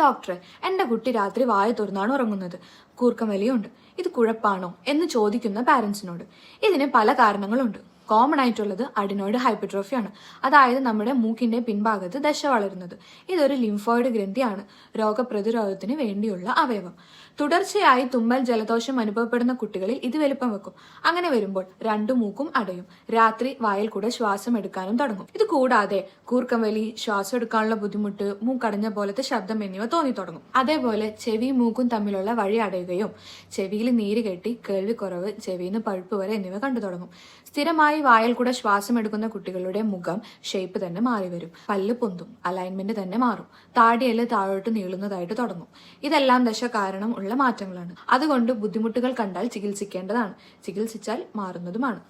ഡോക്ടറെ, എന്റെ കുട്ടി രാത്രി വായ തുറന്നാണ് ഉറങ്ങുന്നത്, കൂർക്കം വലിയുണ്ട്, ഇത് കുഴപ്പാണോ എന്ന് ചോദിക്കുന്ന പാരന്റ്സിനോട്. ഇതിന് പല കാരണങ്ങളുണ്ട്. കോമൺ ആയിട്ടുള്ളത് അഡിനോയിഡ് ഹൈപ്പർട്രോഫിയാണ്. അതായത് നമ്മുടെ മൂക്കിന്റെ പിൻഭാഗത്ത് ദശ വളരുന്നത്. ഇതൊരു ലിംഫോയിഡ് ഗ്രന്ഥിയാണ്, രോഗപ്രതിരോധത്തിന് വേണ്ടിയുള്ള അവയവം. തുടർച്ചയായി തുമ്മൽ, ജലദോഷം അനുഭവപ്പെടുന്ന കുട്ടികളിൽ ഇത് വലിപ്പം വെക്കും. അങ്ങനെ വരുമ്പോൾ രണ്ടു മൂക്കും അടയും. രാത്രി വായിൽ കൂടെ ശ്വാസം എടുക്കാനും തുടങ്ങും. ഇത് കൂടാതെ കൂർക്കം വലി, ശ്വാസം എടുക്കാനുള്ള ബുദ്ധിമുട്ട്, മൂക്കടഞ്ഞ പോലത്തെ ശബ്ദം എന്നിവ തോന്നി തുടങ്ങും. അതേപോലെ ചെവി മൂക്കും തമ്മിലുള്ള വഴി അടയുകയും ചെവിയിൽ നീര് കെട്ടി കേൾവിക്കുറവ്, ചെവിന്ന് പഴുപ്പ് വരെ എന്നിവ കണ്ടു തുടങ്ങും. സ്ഥിരമായി വായിൽ കൂടെ ശ്വാസം എടുക്കുന്ന കുട്ടികളുടെ മുഖം ഷേപ്പ് തന്നെ മാറി വരും. പല്ല് പൊന്തും, അലൈൻമെന്റ് തന്നെ മാറും, താടിയെല്ല് താഴോട്ട് നീളുന്നതായിട്ട് തുടങ്ങും. ഇതെല്ലാം ദശ കാരണം ഉള്ള മാറ്റങ്ങളാണ്. അതുകൊണ്ട് ബുദ്ധിമുട്ടുകൾ കണ്ടാൽ ചികിത്സിക്കേണ്ടതാണ്. ചികിത്സിച്ചാൽ മാറുന്നതുമാണ്.